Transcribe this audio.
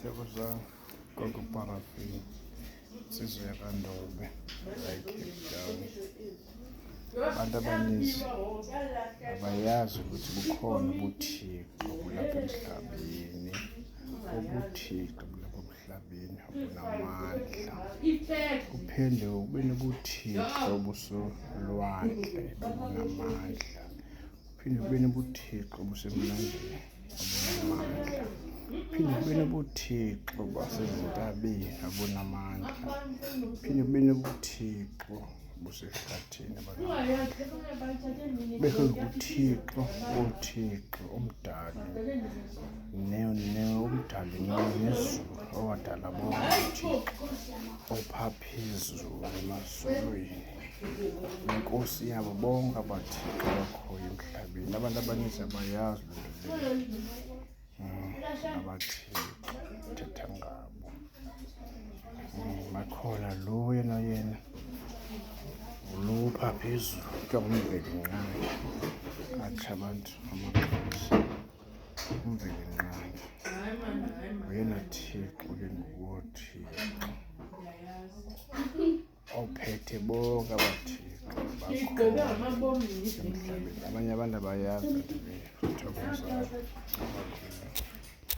Thokoza Gogo Parafini, insizwe yaKaNdlobe la eCape Town. Abantu abaninzi abayazi ukuthi bukhona ubuthixo bulapha emhlabeni, ubuthixo bulapha emhlabeni obunamandla. Kuphinde kube nobuthixo busolwandle obunamandla. Kuphinde kube nobuthixo busemlandweni obunamandla. Kuphinde kube nobuthixo basezintabeni obunamandla. Kuphinde kube nobuthixo busehlathini abanamandla. Bese uthixo umdali umdali nezulu owadala bonke, uthixo opha phezulu emazulwini, inkosi yabo bonke abathixo abakhoyo emhlabeni. Abantu abaninzi abayazi abathixo uthetha ngabo. Bakhona lo yena ulupha phezulu kuthiwa nguMvelinqangi, athi abantu amaXhosa. uMvelinqangi uyena thixo ke nguthixo ophethe bonke abathixo bakhona emhlabeni. Abanye abantu abayazi. Thokoza.